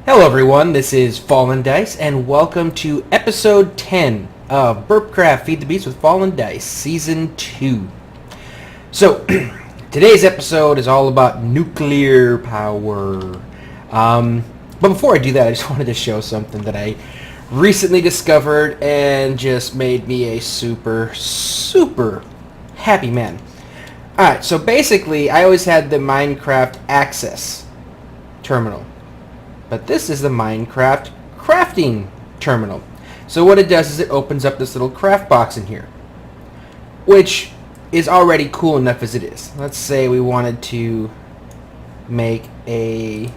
Hello everyone, this is FallenDice, and welcome to episode 10 of Burpcraft Feed the Beast with FallenDice, Season 2. So, today's episode is all about nuclear power. But before I do that, I just wanted to show something that I recently discovered and just made me a super happy man. Alright, so basically, I always had the Minecraft Access terminal. But this is the Minecraft crafting terminal. So what it does is it opens up this little craft box in here, which is already cool enough as it is. Let's say we wanted to make a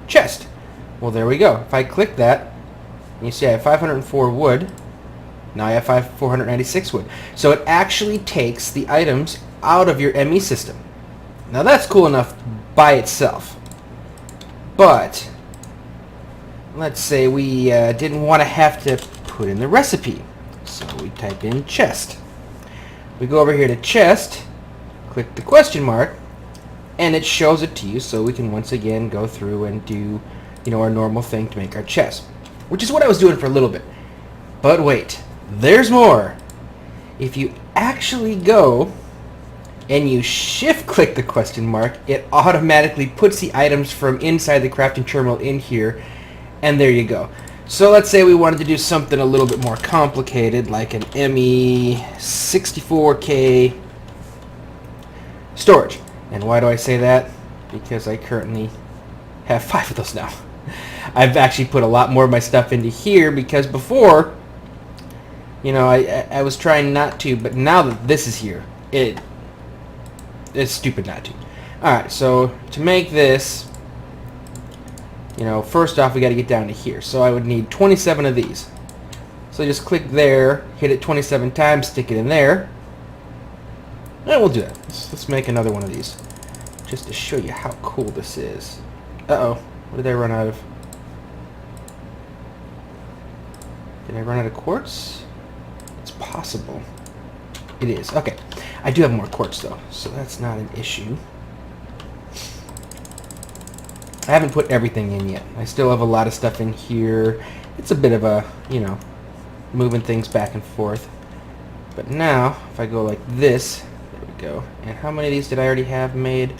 chest. Well, there we go. If I click that, you see I have 504 wood. Now I have 496 wood. So it actually takes the items out of your ME system. Now that's cool enough by itself. But let's say we didn't want to have to put in the recipe. So we type in chest. We go over here to chest, click the question mark, and it shows it to you so we can once again go through and do, our normal thing to make our chest. Which is what I was doing for a little bit. But wait, there's more. If you actually go and you shift click the question mark, it automatically puts the items from inside the crafting terminal in here, and there you go. So let's say we wanted to do something a little bit more complicated, like an ME64K storage. And why do I say that? Because I currently have 5 of those now. I've actually put a lot more of my stuff into here because before, I was trying not to, but now that this is here, it's stupid not to. Alright, so to make this, first off we got to get down to here. So I would need 27 of these. So just click there, hit it 27 times, stick it in there. And we'll do that. Let's make another one of these. Just to show you how cool this is. Uh-oh. What did I run out of? Did I run out of quartz? It's possible. It is. Okay. I do have more quartz though, so that's not an issue. I haven't put everything in yet. I still have a lot of stuff in here. It's a bit of a, moving things back and forth. But now, if I go like this, there we go. And how many of these did I already have made?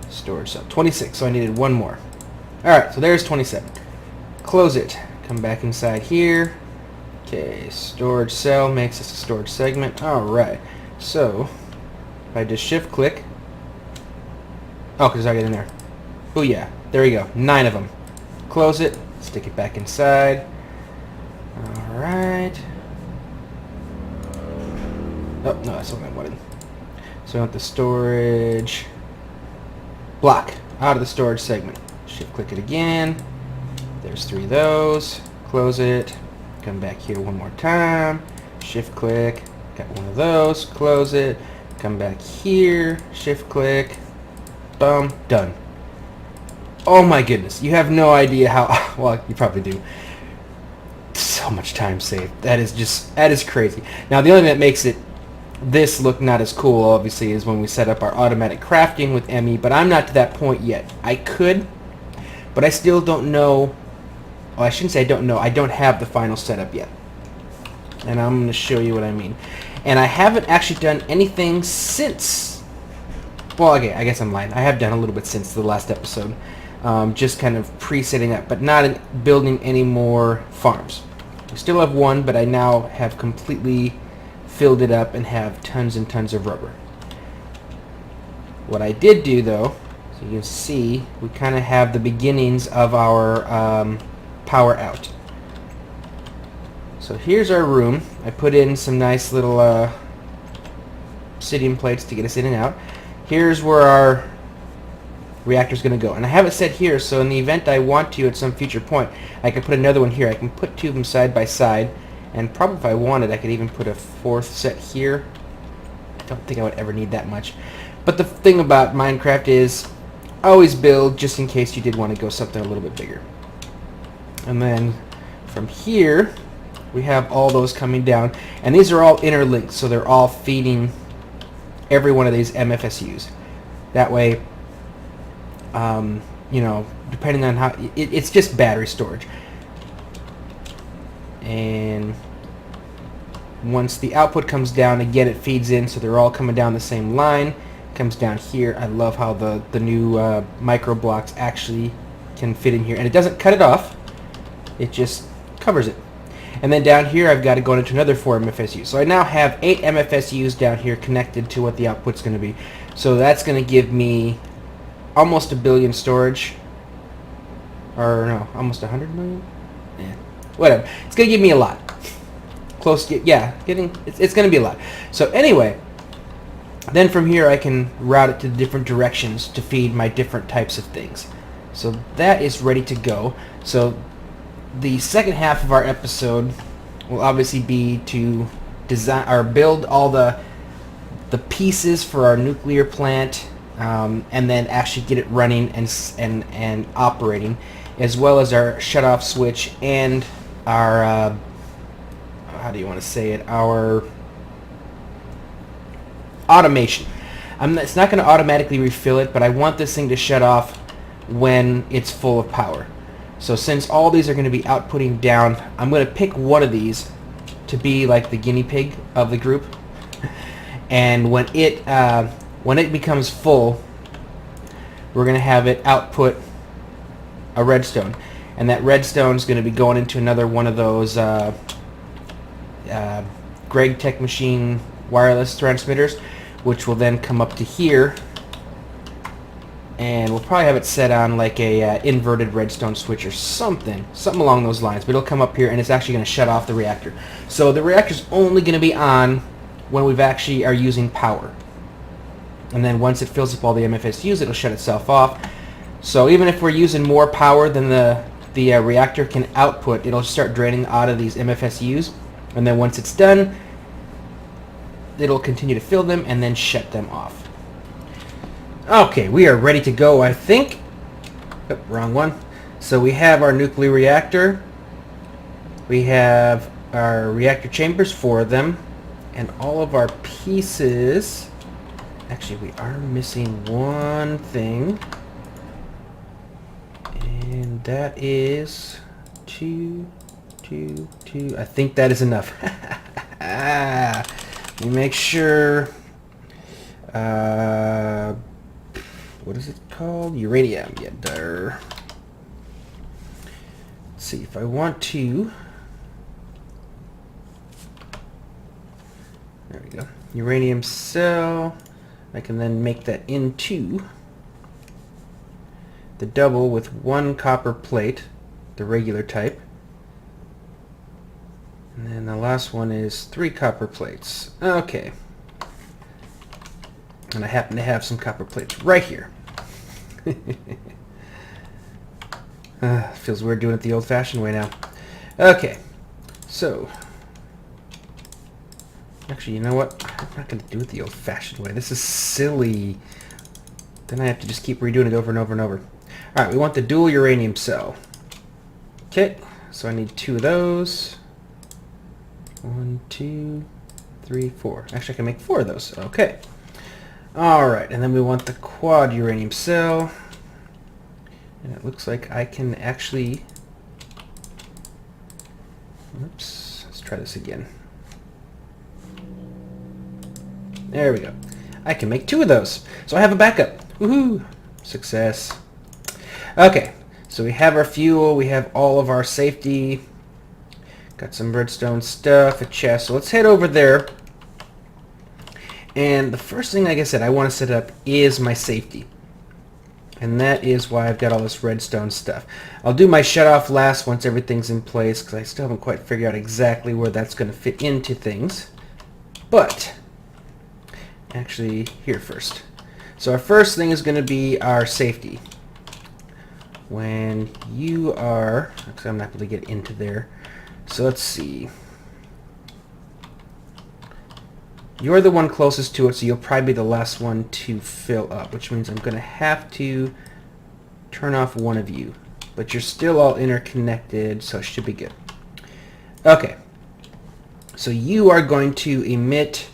Storage cell. 26, so I needed one more. Alright, so there's 27. Close it. Come back inside here. Okay, storage cell makes us a storage segment. Alright. So, if I just shift click, because I get in there. Oh yeah, there we go, 9 of them. Close it, stick it back inside. Alright. Oh, no, that's what I wanted. So I want the storage block out of the storage segment. Shift click it again. There's 3 of those. Close it. Come back here one more time. Shift click. Got one of those, close it, come back here, shift click, boom, done. Oh my goodness, you have no idea how, well, you probably do. So much time saved. That is crazy. Now the only thing that makes this look not as cool, obviously, is when we set up our automatic crafting with ME, but I'm not to that point yet. I could, but I still don't know, well, I shouldn't say I don't know, I don't have the final setup yet. And I'm going to show you what I mean. And I haven't actually done anything since... Well, okay, I guess I'm lying. I have done a little bit since the last episode. Just kind of pre-setting up, but not building any more farms. We still have one, but I now have completely filled it up and have tons and tons of rubber. What I did do, though, so you can see, we kind of have the beginnings of our power out. So here's our room. I put in some nice little obsidian plates to get us in and out. Here's where our reactor's going to go. And I have it set here, so in the event I want to at some future point, I can put another one here. I can put 2 of them side by side, and probably if I wanted, I could even put a 4th set here. I don't think I would ever need that much. But the thing about Minecraft is, always build just in case you did want to go something a little bit bigger. And then from here, we have all those coming down, and these are all interlinked, so they're all feeding every one of these MFSUs. That way, you know, depending on how it's just battery storage. And once the output comes down, again it feeds in, so they're all coming down the same line. Comes down here. I love how the new micro blocks actually can fit in here, and it doesn't cut it off, it just covers it. And then down here I've got to go into another 4 MFSUs. So I now have 8 MFSUs down here connected to what the output's going to be. So that's going to give me almost 1 billion storage, or no, almost 100 million. Yeah, whatever. It's going to give me a lot. Close, yeah, it's going to be a lot. So anyway, then from here I can route it to the different directions to feed my different types of things. So that is ready to go. So the second half of our episode will obviously be to design or build all the pieces for our nuclear plant, and then actually get it running and operating, as well as our shut-off switch and our how do you want to say it? Our automation. It's not going to automatically refill it, but I want this thing to shut off when it's full of power. So since all these are going to be outputting down, I'm going to pick one of these to be like the guinea pig of the group. And when it becomes full, we're going to have it output a redstone, and that redstone is going to be going into another one of those Gregtech machine wireless transmitters, which will then come up to here, and we'll probably have it set on like a inverted redstone switch or something along those lines. But it'll come up here, and it's actually going to shut off the reactor. So the reactor's only going to be on when we've actually are using power, and then once it fills up all the MFSUs, it'll shut itself off. So even if we're using more power than the reactor can output, it'll start draining out of these MFSUs, and then once it's done, it'll continue to fill them and then shut them off. Okay, we are ready to go, I think. Oh, wrong one. So we have our nuclear reactor. We have our reactor chambers, 4 of them, and all of our pieces. Actually, we are missing one thing, and that is 2, 2, 2. I think that is enough. Let me make sure. What is it called? Uranium. Yeah, there. Let's see if I want to. There we go. Uranium cell. I can then make that into the double with 1 copper plate, the regular type. And then the last one is 3 copper plates. Okay. And I happen to have some copper plates right here. Feels weird doing it the old-fashioned way now. Okay. So, actually, you know what? I'm not going to do it the old-fashioned way. This is silly. Then I have to just keep redoing it over and over and over. Alright, we want the dual uranium cell. Okay, so I need 2 of those. 1, 2, 3, 4. Actually, I can make 4 of those. Okay. Alright, and then we want the quad uranium cell. And it looks like I can actually... Oops, let's try this again. There we go. I can make 2 of those. So I have a backup. Woohoo! Success. Okay, so we have our fuel, we have all of our safety. Got some redstone stuff, a chest. So let's head over there. And the first thing, like I said, I want to set up is my safety. And that is why I've got all this redstone stuff. I'll do my shut-off last once everything's in place, because I still haven't quite figured out exactly where that's going to fit into things. But, actually, here first. So our first thing is going to be our safety. When you are... Actually, I'm not able to get into there. So let's see. You're the one closest to it, so you'll probably be the last one to fill up, which means I'm going to have to turn off one of you. But you're still all interconnected, so it should be good. Okay. So you are going to emit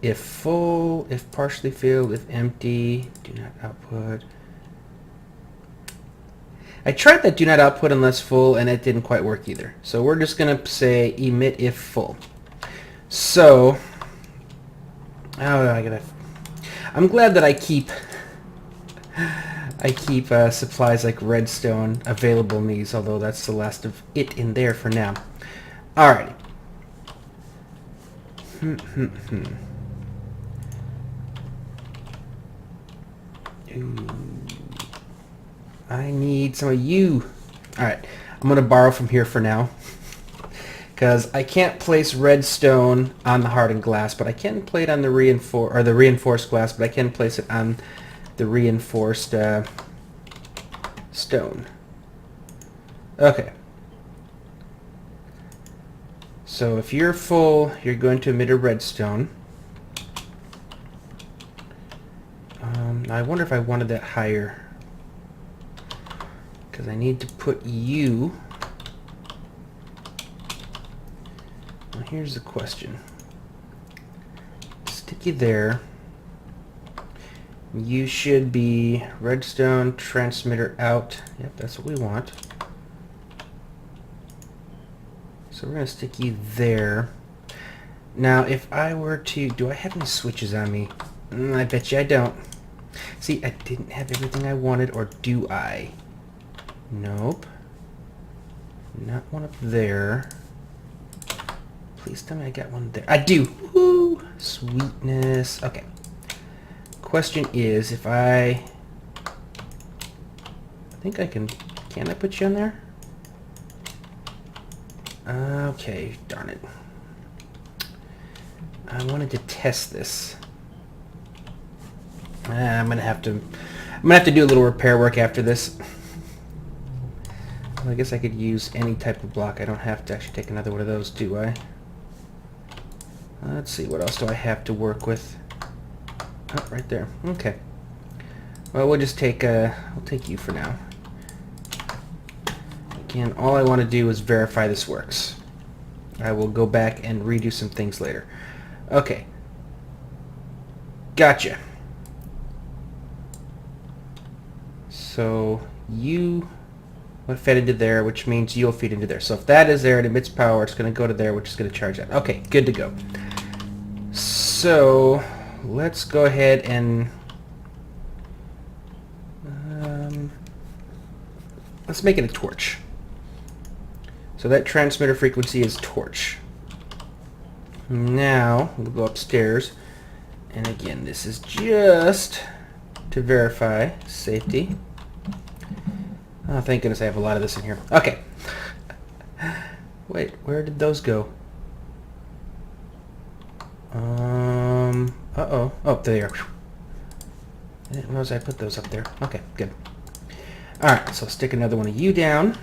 if full, if partially filled, if empty, do not output. I tried that do not output unless full, and it didn't quite work either. So we're just going to say emit if full. So, I'm glad that I keep supplies like redstone available in these, although that's the last of it in there for now. Alrighty. Ooh. I need some of you. Alright, I'm going to borrow from here for now. Because I can't place redstone on the hardened glass, but I can play it on the reinforced glass, but I can place it on the reinforced stone. Okay. So if you're full, you're going to emit a redstone. I wonder if I wanted that higher. Because I need to put you... Well, here's the question. Stick you there. You should be redstone transmitter out. Yep, that's what we want. So we're going to stick you there. Now, if I were to... Do I have any switches on me? I bet you I don't. See, I didn't have everything I wanted, or do I? Nope. Not one up there. Please tell me I got one there. I do! Woo! Sweetness. Okay. Question is, if I think I can I put you on there? Okay, darn it. I wanted to test this. I'm gonna have to do a little repair work after this. Well, I guess I could use any type of block. I don't have to actually take another one of those, do I? Let's see, what else do I have to work with? Oh, right there. Okay. Well, we'll just take we'll take you for now. Again, all I want to do is verify this works. I will go back and redo some things later. Okay. Gotcha. So you fed into there, which means you'll feed into there. So if that is there, it emits power, it's going to go to there, which is going to charge that. Okay, good to go. So let's go ahead and let's make it a torch. So that transmitter frequency is torch. Now we'll go upstairs, and again, this is just to verify safety. Oh, thank goodness I have a lot of this in here. Okay. Wait, where did those go? Uh-oh. Oh, there they are. I didn't realize I put those up there. Okay, good. Alright, so stick another one of you down.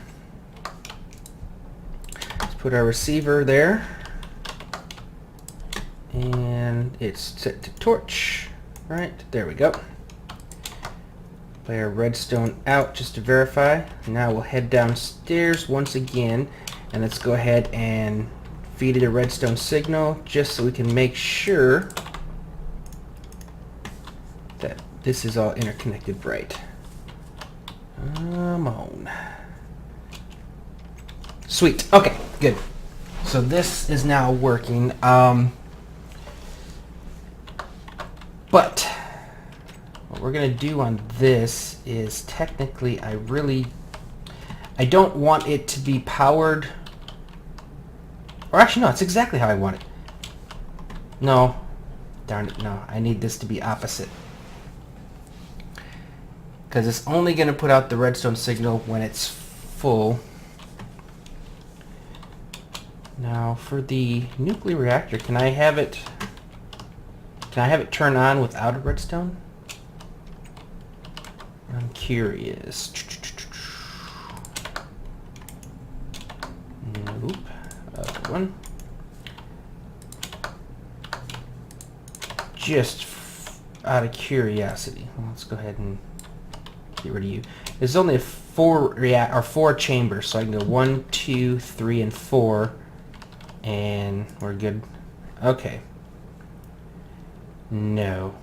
Let's put our receiver there. And it's set to torch. Right, there we go. Play our redstone out just to verify. Now we'll head downstairs once again, and let's go ahead and feed it a redstone signal just so we can make sure that this is all interconnected right. Come on. Sweet. Okay, good. So this is now working. But what we're going to do on this is technically I don't want it to be powered. Or actually, no, it's exactly how I want it. No. Darn it, no. I need this to be opposite. Because it's only going to put out the redstone signal when it's full. Now, for the nuclear reactor, can I have it turn on without a redstone? I'm curious. Nope. Other one. Just out of curiosity. Let's go ahead and get rid of you. There's only four chambers, so I can go 1, 2, 3, and 4, and we're good. Okay. No.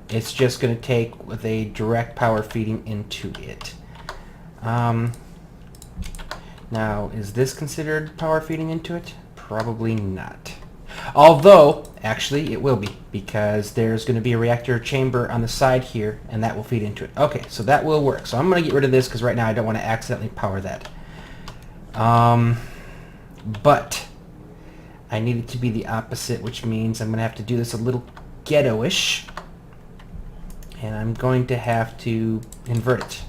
It's just going to take with a direct power feeding into it. Now, is this considered power feeding into it? Probably not. Although, actually, it will be, because there's going to be a reactor chamber on the side here, and that will feed into it. Okay, so that will work. So I'm going to get rid of this, because right now I don't want to accidentally power that. But I need it to be the opposite, which means I'm going to have to do this a little ghetto-ish. And I'm going to have to invert it.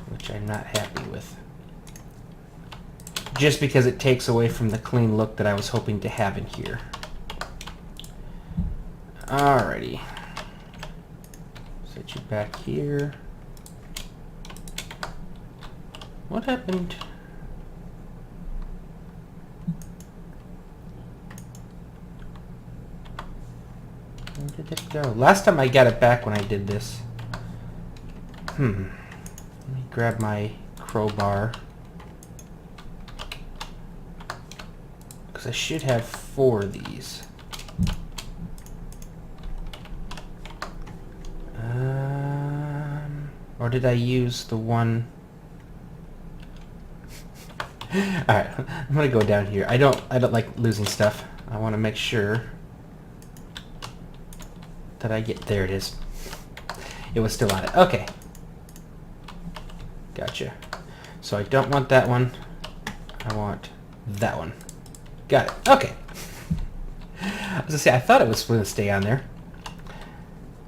Which I'm not happy with. Just because it takes away from the clean look that I was hoping to have in here. Alrighty. Set you back here. What happened? Where did it go? Last time I got it back when I did this. Let me grab my crowbar. Because I should have 4 of these. Or did I use the one? Alright, I'm gonna go down here. I don't like losing stuff. I want to make sure that I get... There it is. It was still on it. Okay. Gotcha. So I don't want that one. I want that one. Got it. Okay. I was gonna say, I thought it was going to stay on there.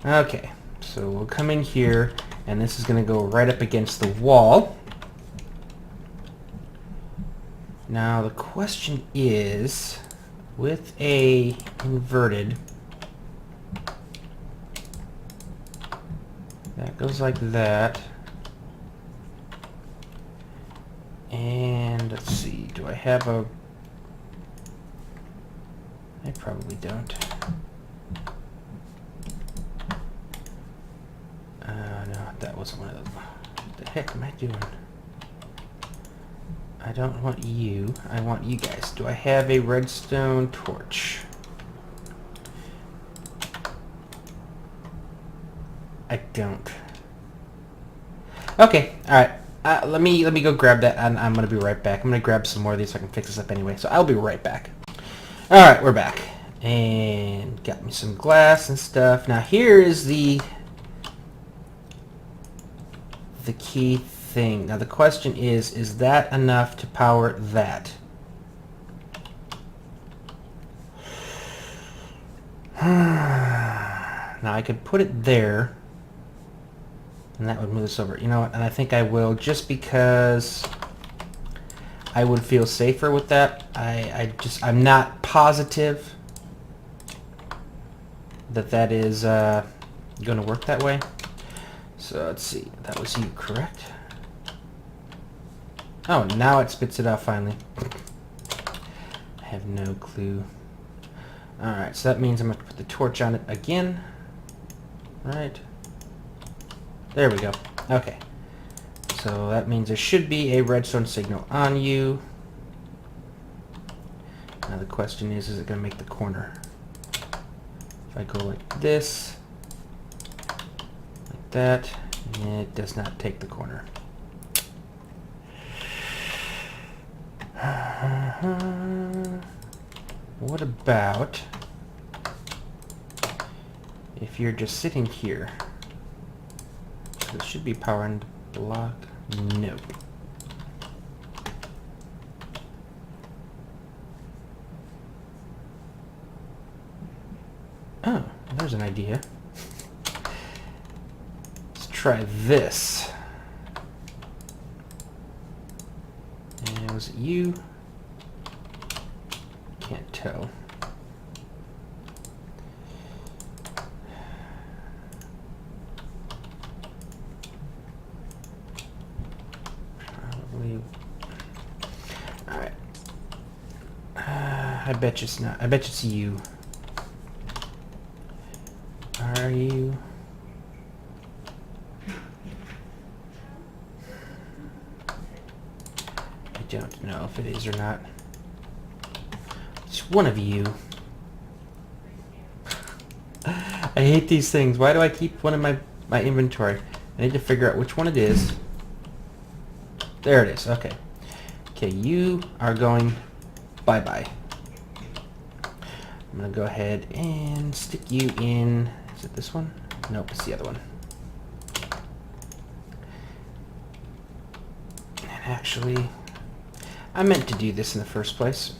Okay. So we'll come in here, and this is going to go right up against the wall. Now the question is, with a inverted, that goes like that. And let's see, do I have a... I probably don't. No, that wasn't one of them. What the heck am I doing? I don't want you. I want you guys. Do I have a redstone torch? I don't. Okay, alright. Let me go grab that, and I'm going to be right back. I'm going to grab some more of these so I can fix this up anyway. So I'll be right back. Alright, we're back. And got me some glass and stuff. Now here is the key thing. Now the question is that enough to power that? Now I could put it there, and that would move this over. You know what? And I think I will, just because I would feel safer with that. I'm not positive that is going to work that way. So let's see. That was you, correct? Oh, now it spits it out finally. I have no clue. Alright, so that means I'm going to put the torch on it again. Right. There we go. Okay. So that means there should be a redstone signal on you. Now the question is it going to make the corner? If I go like this, like that, it does not take the corner. What about if you're just sitting here? So it should be powering the block. No. Oh, there's an idea. Let's try this. And was it you? Can't tell. Probably. Alright. I bet you it's not. I bet you it's you. Are you? I don't know if it is or not. It's one of you. I hate these things. Why do I keep one in my inventory? I need to figure out which one it is. There it is. Okay. Okay, you are going bye-bye. I'm going to go ahead and stick you in... Is it this one? Nope, it's the other one. And actually, I meant to do this in the first place.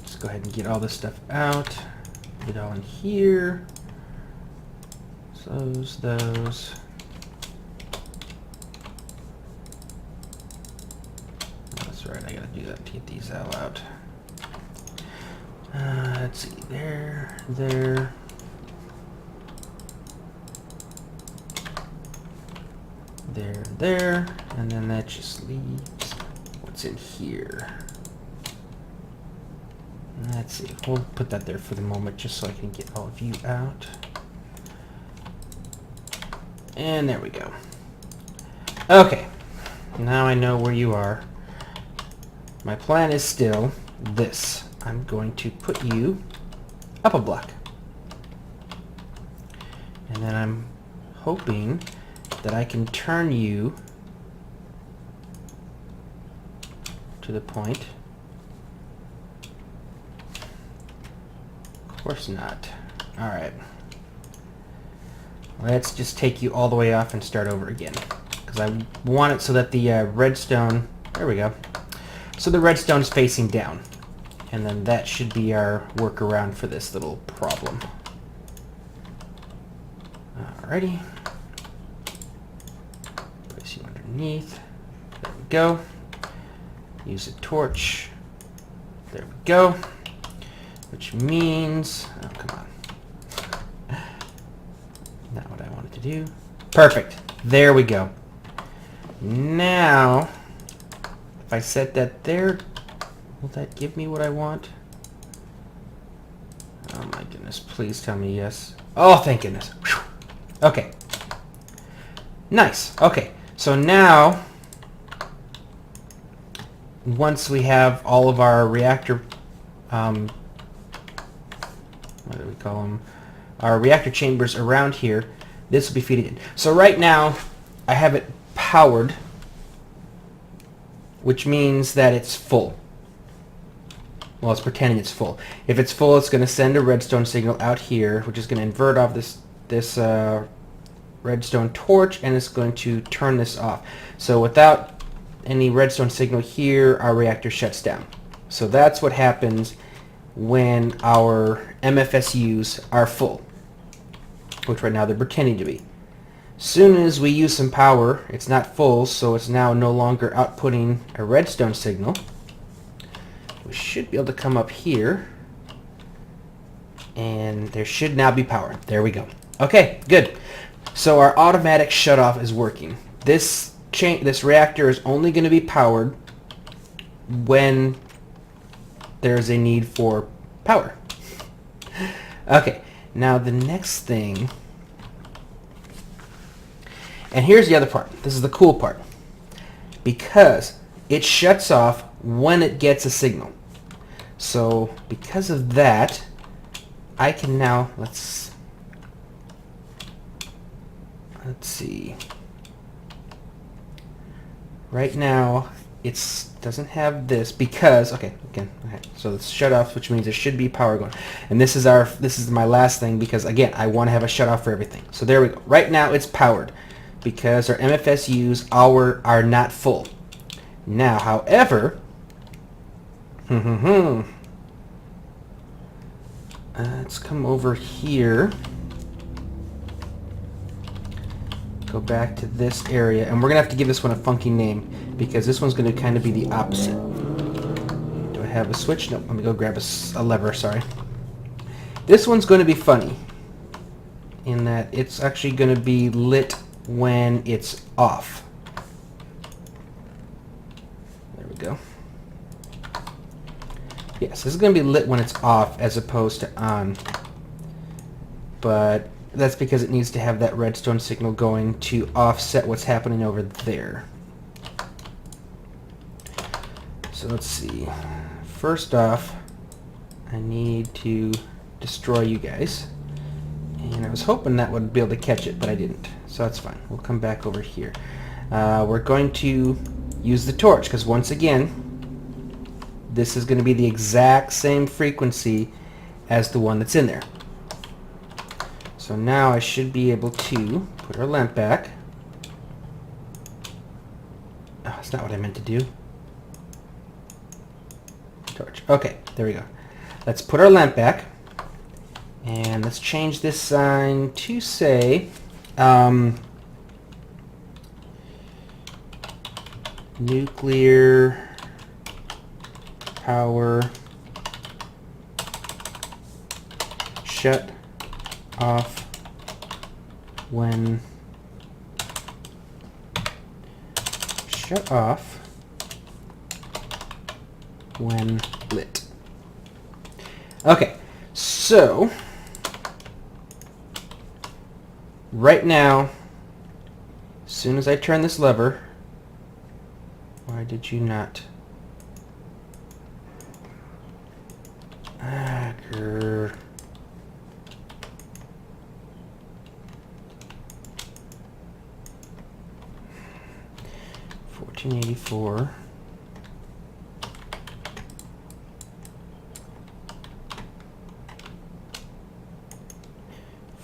Let's go ahead and get all this stuff out. Put it all in here. Those. That's right, I gotta do that to get these all out. Let's see, there, and then that just leaves what's in here. Let's see, we'll put that there for the moment just so I can get all of you out. And there we go. Okay, now I know where you are. My plan is still this. I'm going to put you up a block. And then I'm hoping that I can turn you to the point. Of course not. Alright. Let's just take you all the way off and start over again. Because I want it so that the redstone... There we go. So the redstone is facing down. And then that should be our workaround for this little problem. Alrighty. Place you underneath. There we go. Use a torch. There we go. Which means... Oh, come on. Not what I wanted to do. Perfect. There we go. Now, if I set that there, will that give me what I want? Oh my goodness. Please tell me yes. Oh, thank goodness. Whew. Okay. Nice. Okay. So now, once we have all of our reactor, what do we call them? Our reactor chambers around here, this will be feeding in. So right now, I have it powered, which means that it's full. Well, it's pretending it's full. If it's full, it's going to send a redstone signal out here, which is going to invert off this redstone torch, and it's going to turn this off. So without any redstone signal here, our reactor shuts down. So that's what happens when our MFSUs are full, which right now they're pretending to be. Soon as we use some power, it's not full, so it's now no longer outputting a redstone signal. We should be able to come up here, and there should now be power. There we go. Okay, good. So our automatic shutoff is working. This reactor is only going to be powered when there's a need for power. Okay, now the next thing, and here's the other part. This is the cool part. Because it shuts off when it gets a signal. So because of that, I can now, let's see. Right now, it doesn't have this because okay. So it's shut off, which means there should be power going. And this is my last thing because again, I want to have a shut off for everything. So there we go. Right now it's powered because our MFSUs are not full. Now, however, let's come over here. Go back to this area, and we're gonna have to give this one a funky name because this one's gonna kind of be the opposite. Do I have a switch? Nope. Let me go grab a lever. Sorry. This one's going to be funny in that it's actually going to be lit when it's off. There we go. Yes, this is going to be lit when it's off as opposed to on. But that's because it needs to have that redstone signal going to offset what's happening over there. So let's see. first off, I need to destroy you guys. And I was hoping that would be able to catch it, but I didn't. So that's fine. We'll come back over here. We're going to use the torch, because once again, this is going to be the exact same frequency as the one that's in there. So now I should be able to put our lamp back. Oh, that's not what I meant to do. Torch. Okay, there we go. Let's put our lamp back. And let's change this sign to say nuclear power shut off when lit. Okay, so right now, as soon as I turn this lever, why did you not? Grr.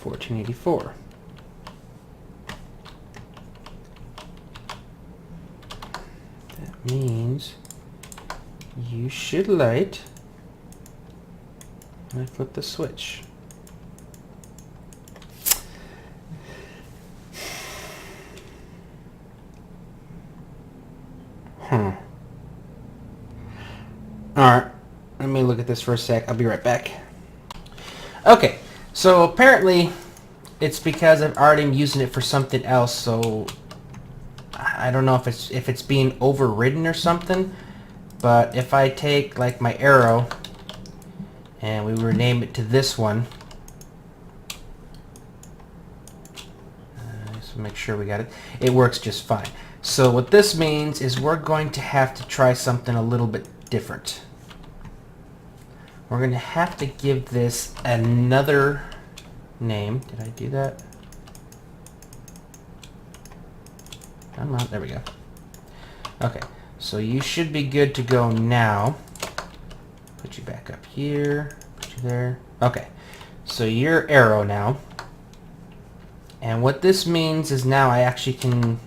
1484. That means you should light when I flip the switch. Alright, let me look at this for a sec. I'll be right back. Okay, so apparently it's because I've already been using it for something else, so I don't know if it's being overridden or something, but if I take like my arrow and we rename it to this one, just make sure we got it, it works just fine. So what this means is we're going to have to try something a little bit different. We're going to have to give this another name. Did I do that? Come on, there we go. Okay, so you should be good to go now. Put you back up here, put you there. Okay, so you're arrow now. And what this means is now I actually can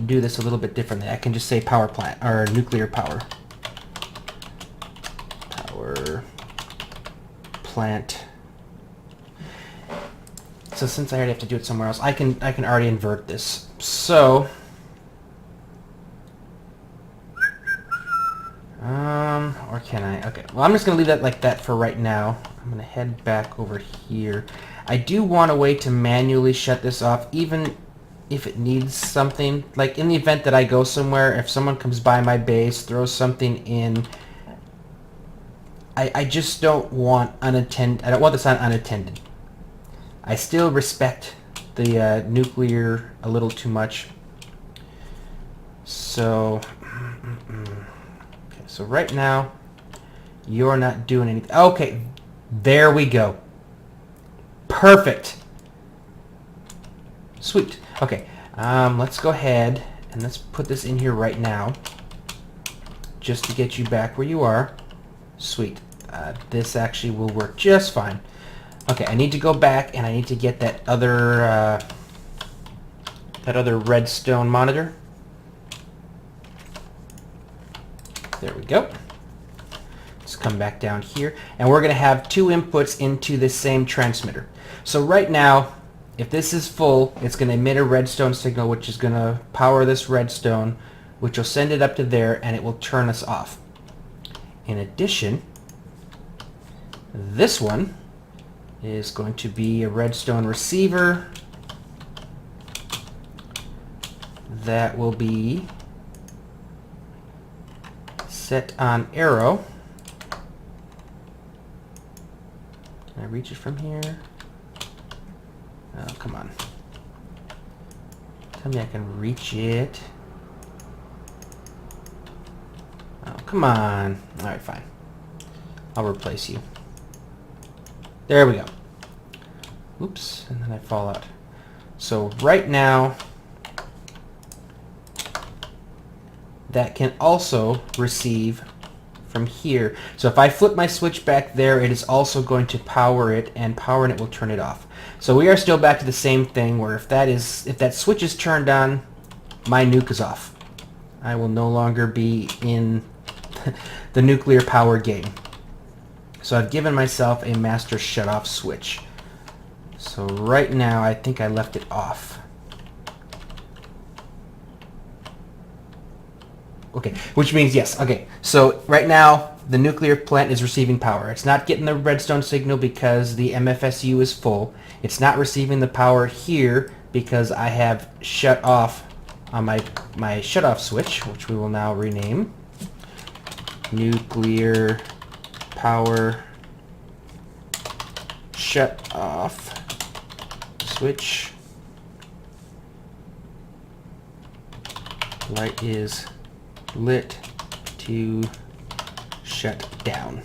do this a little bit differently. I can just say power plant, or nuclear power. Power plant. So since I already have to do it somewhere else, I can already invert this. So or can I? Okay, well, I'm just gonna leave that like that for right now. I'm gonna head back over here. I do want a way to manually shut this off, even if it needs something. Like in the event that I go somewhere, if someone comes by my base, throws something in, I just don't want unattended. I don't want this on unattended. I still respect the nuclear a little too much. So, okay, so right now, you're not doing anything. Okay, there we go. Perfect. Sweet. Okay, let's go ahead and let's put this in here right now, just to get you back where you are. Sweet. This actually will work just fine. Okay, I need to go back and I need to get that other redstone monitor. There we go. Let's come back down here, and we're going to have two inputs into this same transmitter. So right now, if this is full, it's going to emit a redstone signal, which is going to power this redstone, which will send it up to there, and it will turn us off. In addition, this one is going to be a redstone receiver that will be set on arrow. Can I reach it from here? Oh, come on. Tell me I can reach it. Oh, come on. Alright, fine. I'll replace you. There we go. Oops, and then I fall out. So right now, that can also receive from here. So if I flip my switch back there, it is also going to power it, and powering it will turn it off. So we are still back to the same thing where if that switch is turned on, my nuke is off. I will no longer be in the nuclear power game. So I've given myself a master shut-off switch. So right now, I think I left it off. Okay, which means yes. Okay, so right now, the nuclear plant is receiving power. It's not getting the redstone signal because the MFSU is full. It's not receiving the power here because I have shut off on my shut-off switch, which we will now rename nuclear power shut off switch. Light is lit to shut down.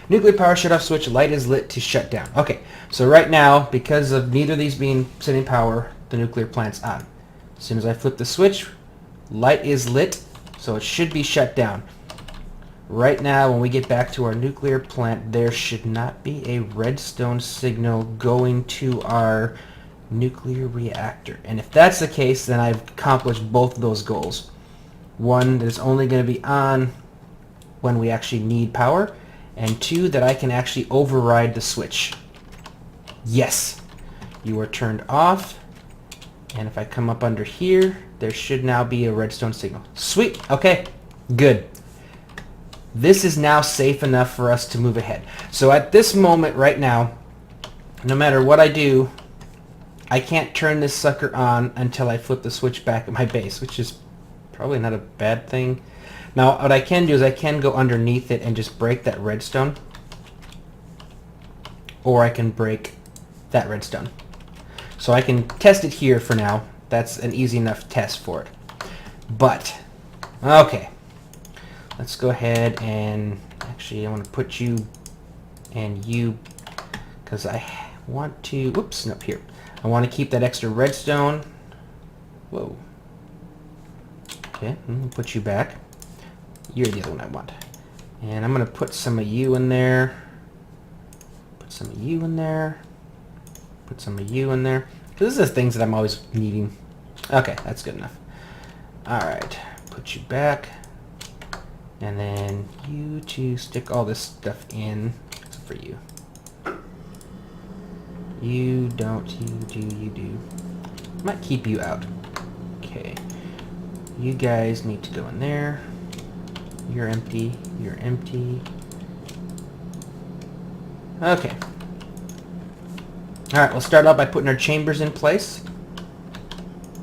Nuclear power shut off switch, light is lit to shut down. Okay, so right now, because of neither of these being sending power, the nuclear plant's on. As soon as I flip the switch, light is lit, so it should be shut down. Right now, when we get back to our nuclear plant, there should not be a redstone signal going to our nuclear reactor. And if that's the case, then I've accomplished both of those goals. One, that it's only going to be on when we actually need power, and two, that I can actually override the switch. Yes, you are turned off, and if I come up under here, there should now be a redstone signal. Sweet, okay, good. This is now safe enough for us to move ahead. So at this moment right now, no matter what I do, I can't turn this sucker on until I flip the switch back at my base, which is probably not a bad thing. Now what I can do is I can go underneath it and just break that redstone, or I can break that redstone. So I can test it here for now. That's an easy enough test for it. But, okay. Let's go ahead and, actually I want to put you and you, because I want to, whoops, no, here. I want to keep that extra redstone. Whoa. Okay, I'm going to put you back. You're the other one I want. And I'm going to put some of you in there. Put some of you in there. Put some of you in there. This is the things that I'm always needing. Okay, that's good enough. Alright, put you back. And then you two stick all this stuff in, except for you. You don't, you do, you do. Might keep you out. Okay. You guys need to go in there. You're empty, you're empty. Okay. Alright, we'll start out by putting our chambers in place.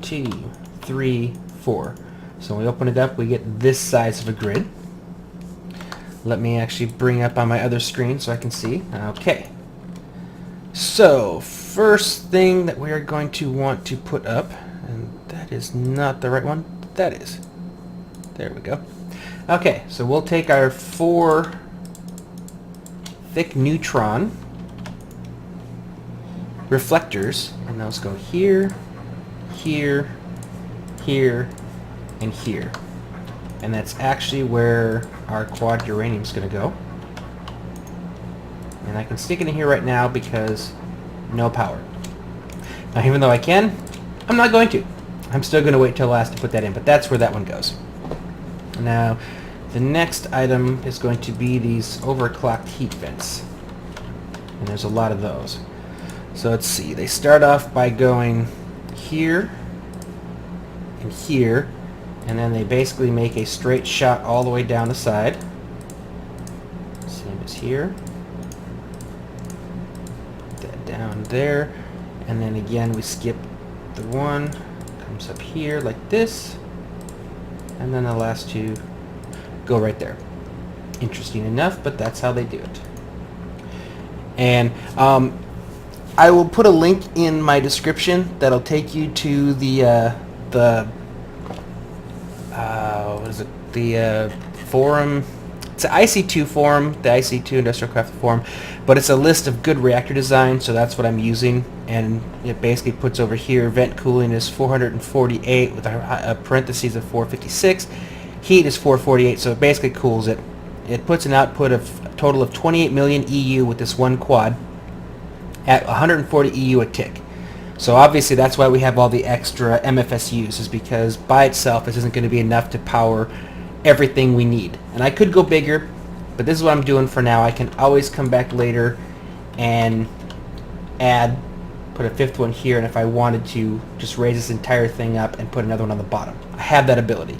2, 3, 4. So when we open it up, we get this size of a grid. Let me actually bring up on my other screen so I can see. Okay. So, first thing that we are going to want to put up, and that is not the right one, that is. There we go. Okay, so we'll take our 4 thick neutron reflectors, and those go here, here, here, and here. And that's actually where our quad uranium is going to go. And I can stick it in here right now because no power. Now, even though I can, I'm not going to. I'm still going to wait till last to put that in, but that's where that one goes. Now, the next item is going to be these overclocked heat vents. And there's a lot of those. So let's see. They start off by going here and here, and then they basically make a straight shot all the way down the side. Same as here. Put that down there. And then again we skip the one. Comes up here like this. And then the last two go right there. Interesting enough, but that's how they do it. And I will put a link in my description that'll take you to the what is it? The forum. it's an IC2 forum, the IC2 Industrial Craft forum, but it's a list of good reactor designs, so that's what I'm using, and it basically puts over here vent cooling is 448 with a parentheses of 456, heat is 448, so it basically cools it. It puts an output of a total of 28 million EU with this one quad at 140 EU a tick. So obviously that's why we have all the extra MFSUs, is because by itself this isn't going to be enough to power everything we need. And I could go bigger, but this is what I'm doing for now. I can always come back later and put a fifth one here, and if I wanted to, just raise this entire thing up and put another one on the bottom. I have that ability.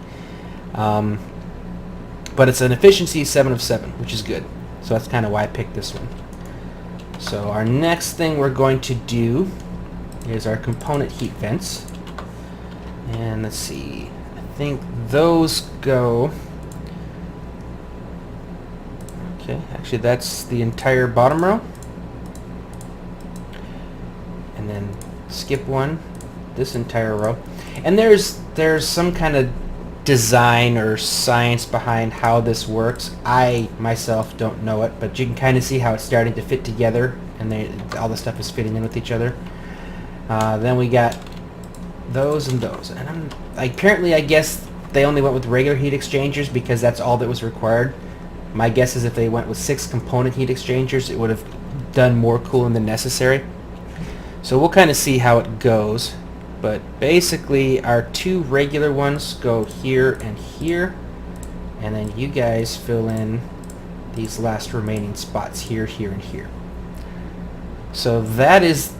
But it's an efficiency 7 of 7, which is good. So that's kind of why I picked this one. So our next thing we're going to do is our component heat vents. And let's see, I think those go... Okay, actually that's the entire bottom row. And then skip one, this entire row. And there's some kind of design or science behind how this works. I myself don't know it, but you can kind of see how it's starting to fit together, and all the stuff is fitting in with each other. Then we got those and those, and apparently I guess they only went with regular heat exchangers because that's all that was required. My guess is if they went with 6 component heat exchangers, it would have done more cooling than necessary. So we'll kind of see how it goes. But basically our 2 regular ones go here and here, and then you guys fill in these last remaining spots here, here, and here. So that is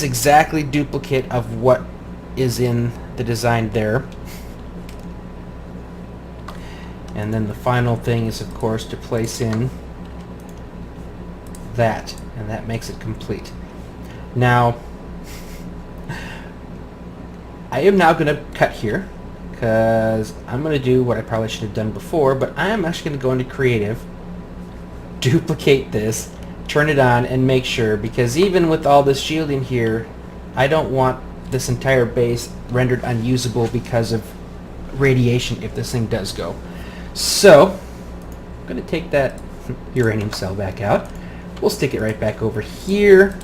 exactly duplicate of what is in the design there. And then the final thing is, of course, to place in that, and that makes it complete. Now, I am now going to cut here, because I'm going to do what I probably should have done before, but I am actually going to go into Creative, duplicate this, turn it on, and make sure, because even with all this shielding here, I don't want this entire base rendered unusable because of radiation if this thing does go. So, I'm going to take that uranium cell back out. We'll stick it right back over here.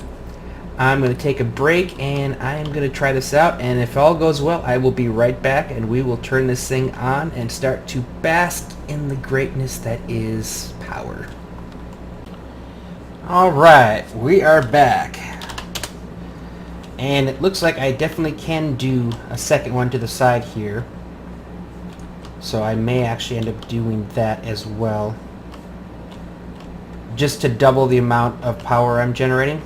I'm going to take a break, and I am going to try this out, and if all goes well, I will be right back, and we will turn this thing on and start to bask in the greatness that is power. Alright, we are back. And it looks like I definitely can do a second one to the side here. So I may actually end up doing that as well, just to double the amount of power I'm generating.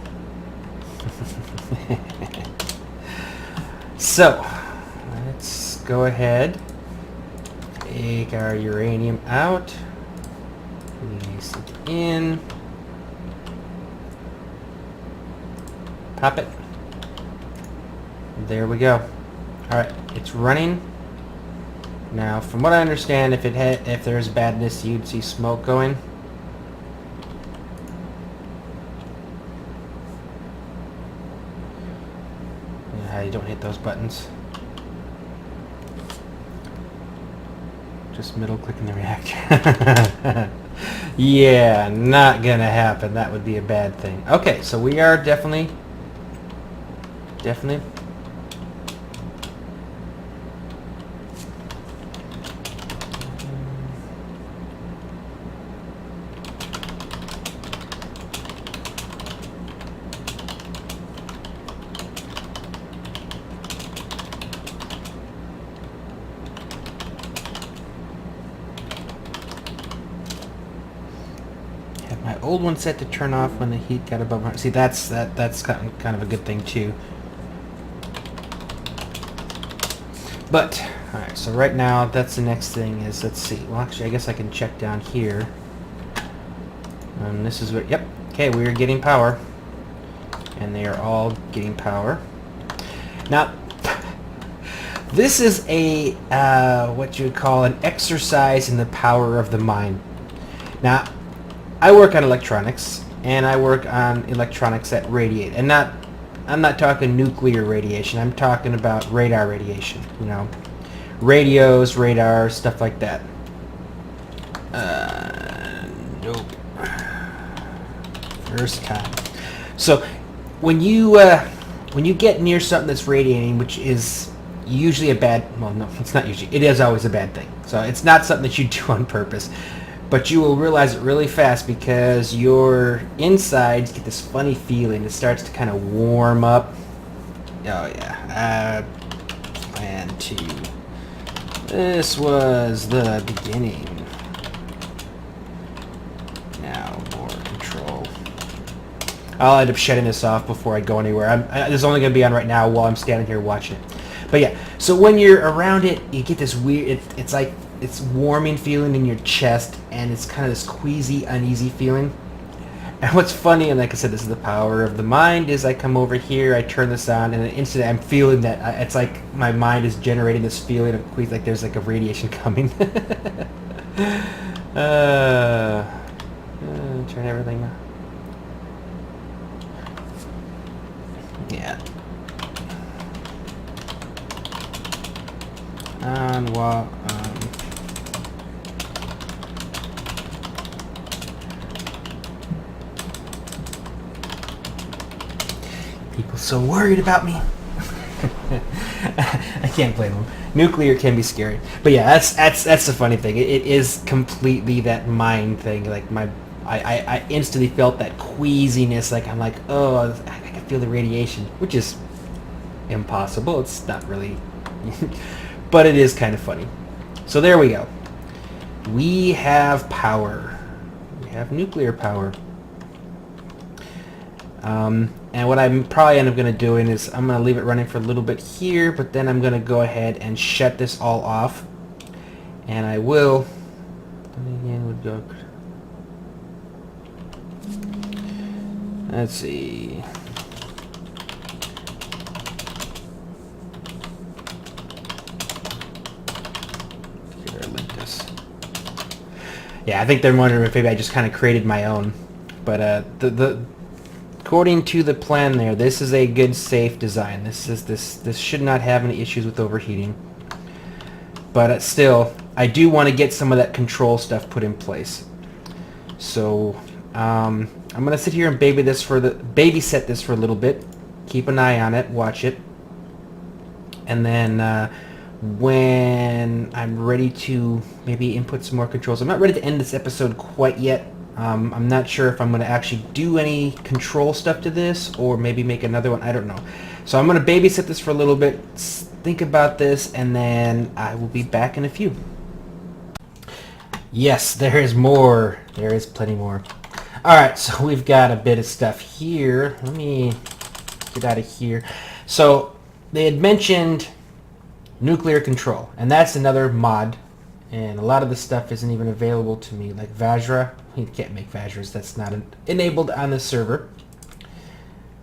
So let's go ahead, take our uranium out, place it in, pop it. There we go. Alright, it's running. Now, from what I understand, if there's badness, you'd see smoke going. Yeah, you don't hit those buttons. Just middle clicking the reactor. Yeah, not gonna happen. That would be a bad thing. Okay, so we are definitely my old one set to turn off when the heat got above 100. See, that's kind of a good thing too. But alright, so right now that's the next thing is, let's see. Well, actually, I guess I can check down here. And this is what. Yep. Okay, we are getting power, and they are all getting power. Now, this is a what you would call an exercise in the power of the mind. Now, I work on electronics, and I work on electronics that radiate, and I'm not talking nuclear radiation. I'm talking about radar radiation, you know, radios, radars, stuff like that. Nope. First time. So when you get near something that's radiating, which is usually a bad, well, no, it's not usually, it is always a bad thing. So it's not something that you do on purpose, but you will realize it really fast because your insides get this funny feeling. It starts to kind of warm up. Oh yeah, plan 2. This was the beginning. Now more control. I'll end up shutting this off before I go anywhere. This is only going to be on right now while I'm standing here watching it. But yeah, so when you're around it, you get this weird, it's like, it's warming feeling in your chest, and it's kind of this queasy, uneasy feeling. And what's funny, and like I said, this is the power of the mind, is I come over here, I turn this on, and instantly I'm feeling that, it's like my mind is generating this feeling of queasy, like there's like a radiation coming. Turn everything on. Yeah. On while people so worried about me. I can't blame them. Nuclear can be scary, but yeah, that's the funny thing. It is completely that mind thing. Like I instantly felt that queasiness. Like I'm like, oh, I can feel the radiation, which is impossible. It's not really. But it is kind of funny. So there we go. We have power. We have nuclear power. And what I'm probably end up going to doing is I'm going to leave it running for a little bit here, but then I'm going to go ahead and shut this all off. And I will. Let's see. Yeah, I think they're wondering if maybe I just kind of created my own. But according to the plan there, this is a good, safe design. This should not have any issues with overheating. But still, I do want to get some of that control stuff put in place. So I'm gonna sit here and babysit this for a little bit. Keep an eye on it, watch it, and then. When I'm ready to maybe input some more controls. I'm not ready to end this episode quite yet. I'm not sure if I'm going to actually do any control stuff to this or maybe make another one. I don't know. So I'm going to babysit this for a little bit, think about this, and then I will be back in a few. Yes, there is more. There is plenty more. Alright, so we've got a bit of stuff here. Let me get out of here. So they had mentioned nuclear control, and that's another mod, and a lot of the stuff isn't even available to me, like Vajra. You can't make Vajras, that's not enabled on the server,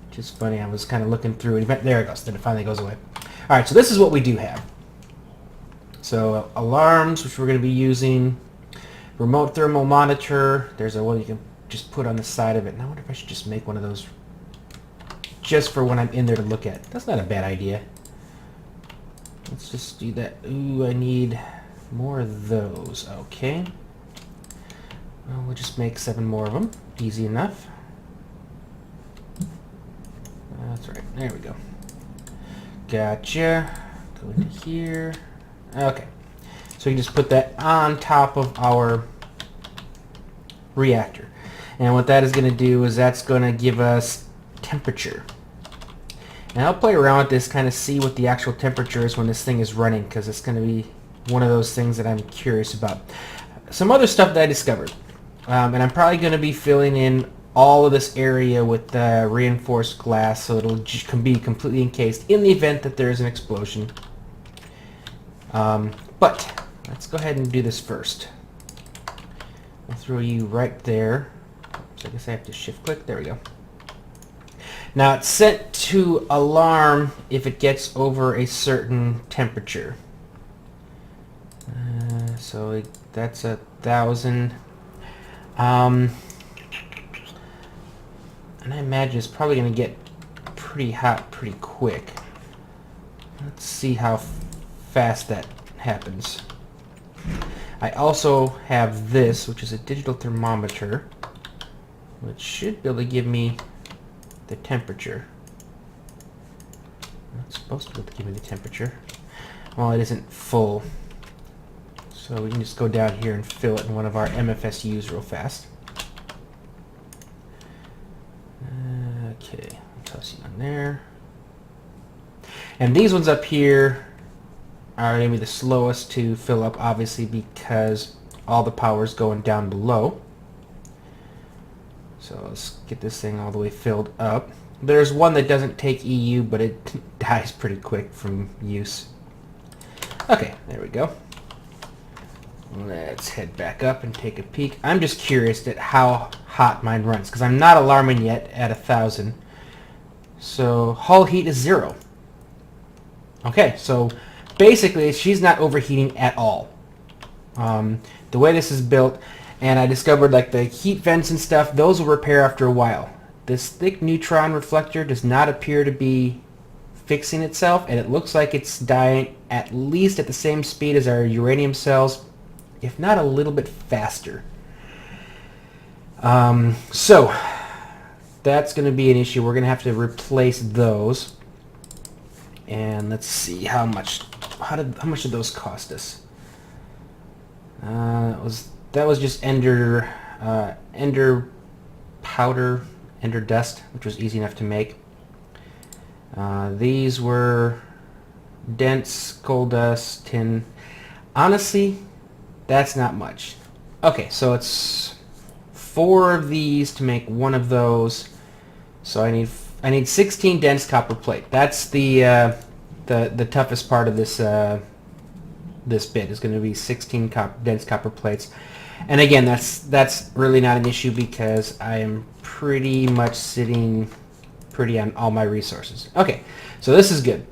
which is funny. I was kind of looking through it. There it goes, then it finally goes away. Alright, so this is what we do have. So alarms, which we're going to be using, remote thermal monitor. There's a one you can just put on the side of it. Now I wonder if I should just make one of those just for when I'm in there to look at. That's not a bad idea. Let's just do that. Ooh, I need more of those. Okay. Well, we'll just make 7 more of them. Easy enough. That's right. There we go. Gotcha. Go into here. Okay. So you can just put that on top of our reactor. And what that is going to do is that's going to give us temperature. And I'll play around with this, kind of see what the actual temperature is when this thing is running, because it's going to be one of those things that I'm curious about. Some other stuff that I discovered. And I'm probably going to be filling in all of this area with reinforced glass, so it'll be completely encased in the event that there is an explosion. But let's go ahead and do this first. I'll throw you right there. So I guess I have to shift click. There we go. Now it's set to alarm if it gets over a certain temperature. So that's 1,000. And I imagine it's probably going to get pretty hot pretty quick. Let's see how fast that happens. I also have this, which is a digital thermometer, which should be able to give me the temperature. It's supposed to be able to give me the temperature. Well, it isn't full. So we can just go down here and fill it in one of our MFSUs real fast. Okay, toss it on there. And these ones up here are going to be the slowest to fill up, obviously, because all the power is going down below. So let's get this thing all the way filled up. There's one that doesn't take EU, but it dies pretty quick from use. Okay, there we go. Let's head back up and take a peek. I'm just curious at how hot mine runs, because I'm not alarming yet at 1,000. So hull heat is 0. Okay, so basically she's not overheating at all. The way this is built, and I discovered like the heat vents and stuff, those will repair after a while. This thick neutron reflector does not appear to be fixing itself, and it looks like it's dying at least at the same speed as our uranium cells, if not a little bit faster. So that's going to be an issue. We're going to have to replace those. And let's see how much did those cost us? That was just ender powder, ender dust, which was easy enough to make. These were dense coal dust, tin. Honestly, that's not much. Okay, so it's 4 of these to make 1 of those. So I need 16 dense copper plate. That's the toughest part of this this bit is going to be 16 dense copper plates. And again, that's really not an issue because I am pretty much sitting pretty on all my resources. Okay, so this is good.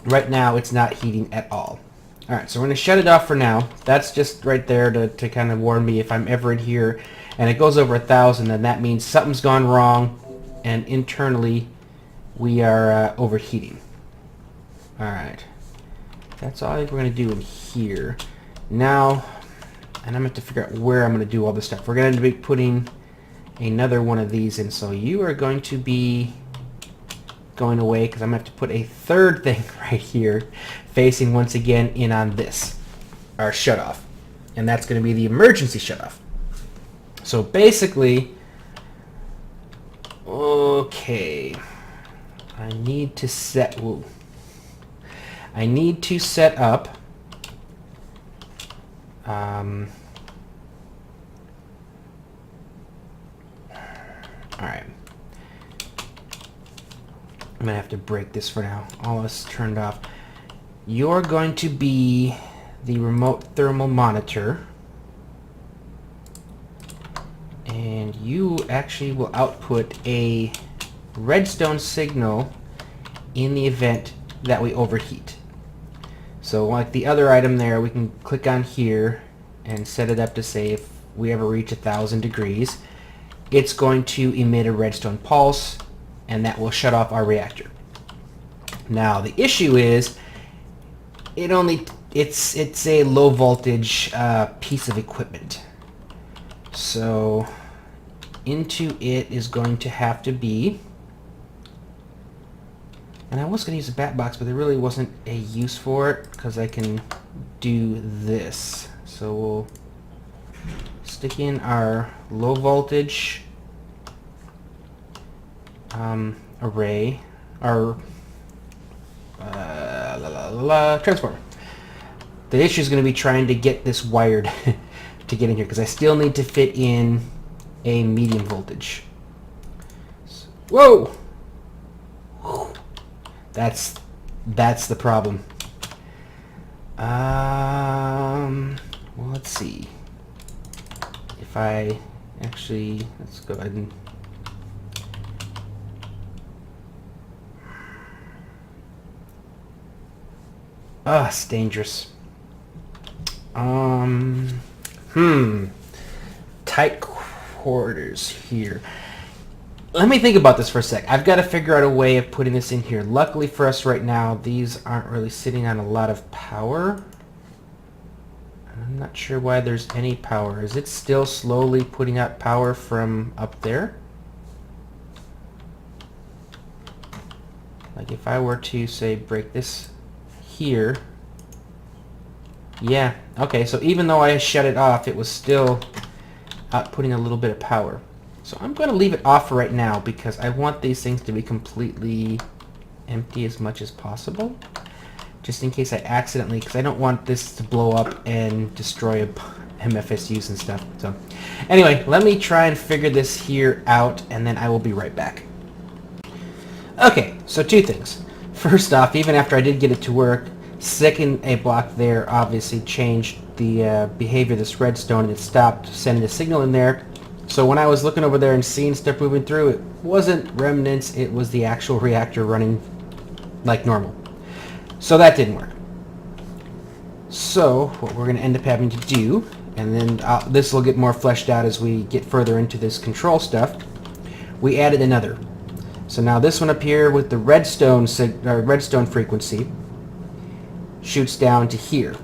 Right now, it's not heating at all. All right, so we're going to shut it off for now. That's just right there to kind of warn me if I'm ever in here and it goes over 1,000, then that means something's gone wrong and internally we are overheating. All right, that's all I think we're going to do in here. Now, and I'm going to have to figure out where I'm going to do all this stuff. We're going to be putting another one of these in, so you are going to be going away because I'm going to have to put a third thing right here facing once again in on this, our shutoff. And that's going to be the emergency shutoff. So basically, okay, I need to set up alright. I'm going to have to break this for now. All this turned off. You're going to be the remote thermal monitor. And you actually will output a redstone signal in the event that we overheat. So like the other item there, we can click on here and set it up to say if we ever reach 1,000 degrees, it's going to emit a redstone pulse, and that will shut off our reactor. Now the issue is, it's a low voltage piece of equipment. So into it is going to have to be, and I was going to use a bat box, but there really wasn't a use for it because I can do this. So we'll stick in our low voltage array, our transformer. The issue is going to be trying to get this wired to get in here because I still need to fit in a medium voltage. Whoa! That's the problem. Well, let's see. If I actually, let's go ahead and it's dangerous. Tight quarters here. Let me think about this for a sec. I've got to figure out a way of putting this in here. Luckily for us right now, these aren't really sitting on a lot of power. I'm not sure why there's any power. Is it still slowly putting out power from up there? Like if I were to, say, break this here. Yeah, okay, so even though I shut it off, it was still outputting a little bit of power. So I'm going to leave it off right now because I want these things to be completely empty as much as possible. Just in case I accidentally, because I don't want this to blow up and destroy MFSUs and stuff. So anyway, let me try and figure this here out, and then I will be right back. Okay, so two things. First off, even after I did get it to work, sticking a block there obviously changed the behavior of this redstone, and it stopped sending a signal in there. So when I was looking over there and seeing stuff moving through, it wasn't remnants, it was the actual reactor running like normal. So that didn't work. So what we're going to end up having to do, and then this will get more fleshed out as we get further into this control stuff, we added another. So now this one up here with the redstone frequency shoots down to here.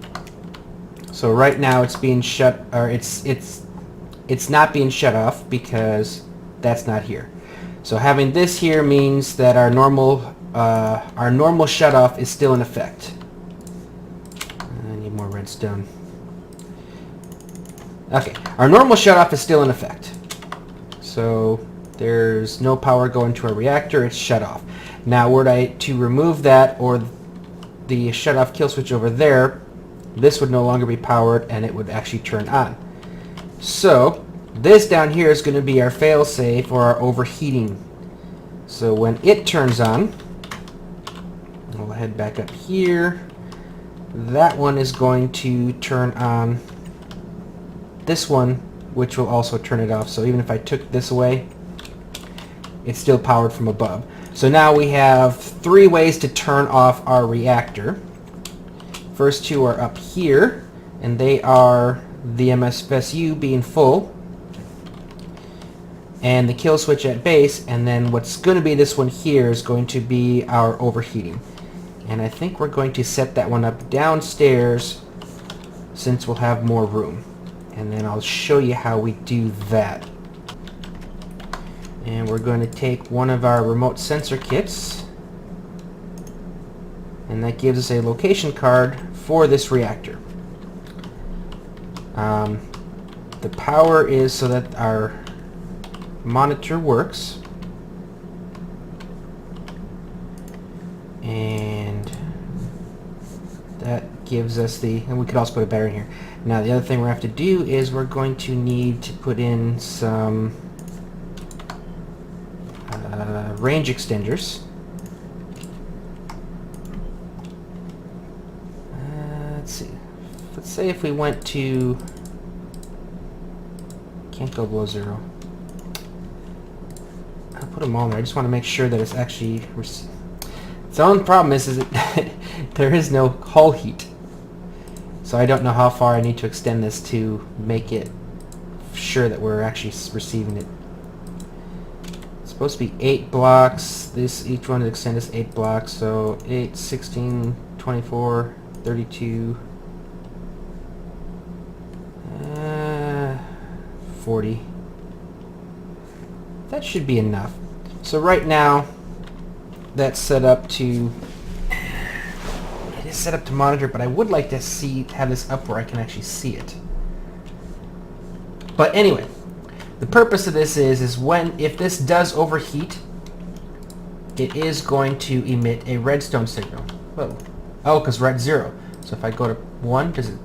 So right now it's being shut, or it's not being shut off because that's not here. So having this here means that our normal shutoff is still in effect. I need more redstone. Okay, our normal shutoff is still in effect. So there's no power going to our reactor, it's shut off. Now were I to remove that or the shut off kill switch over there, this would no longer be powered and it would actually turn on. So this down here is going to be our failsafe or our overheating. So when it turns on, we'll head back up here. That one is going to turn on this one, which will also turn it off. So even if I took this away, it's still powered from above. So now we have three ways to turn off our reactor. First two are up here, and they are the MFSU being full, and the kill switch at base, and then what's going to be this one here is going to be our overheating. And I think we're going to set that one up downstairs since we'll have more room. And then I'll show you how we do that. And we're going to take one of our remote sensor kits, and that gives us a location card for this reactor. The power is so that our monitor works, and that gives us and we could also put a battery in here. Now the other thing we have to do is we're going to need to put in some range extenders. Let's see. Let's say if we went to... Can't go below 0. I'll put them all there. I just want to make sure that it's actually... The only problem is that there is no hull heat. So I don't know how far I need to extend this to make it sure that we're actually receiving it. It's supposed to be 8 blocks. Each one to extend is 8 blocks. So 8, 16, 24, 32, 40. That should be enough. So right now, that's set up to... It is set up to monitor, but I would like to have this up where I can actually see it. But anyway, the purpose of this is if this does overheat, it is going to emit a redstone signal. Whoa. Oh, because we're at 0. So if I go to 1, does it...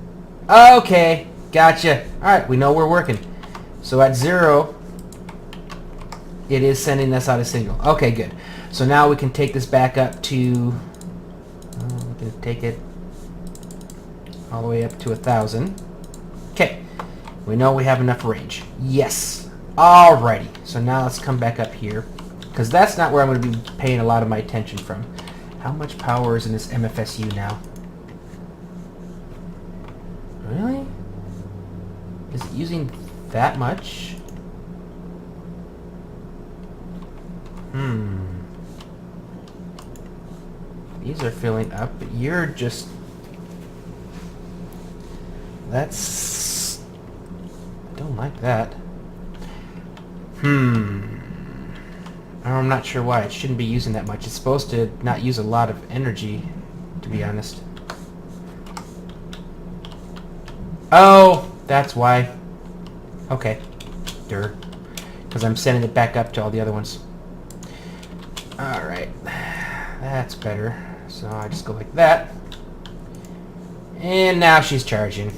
Okay, gotcha. Alright, we know we're working. So at 0, it is sending us out a signal. Okay, good. So now we can take this back up to... we're going to take it all the way up to 1,000. Okay. We know we have enough range. Yes. Alrighty. So now let's come back up here, because that's not where I'm going to be paying a lot of my attention from. How much power is in this MFSU now? Really? Is it using that much? These are filling up, but you're just... That's... I don't like that. I'm not sure why. It shouldn't be using that much. It's supposed to not use a lot of energy, to be honest. Oh, that's why. Okay. Because I'm sending it back up to all the other ones. Alright. That's better. So I just go like that. And now she's charging.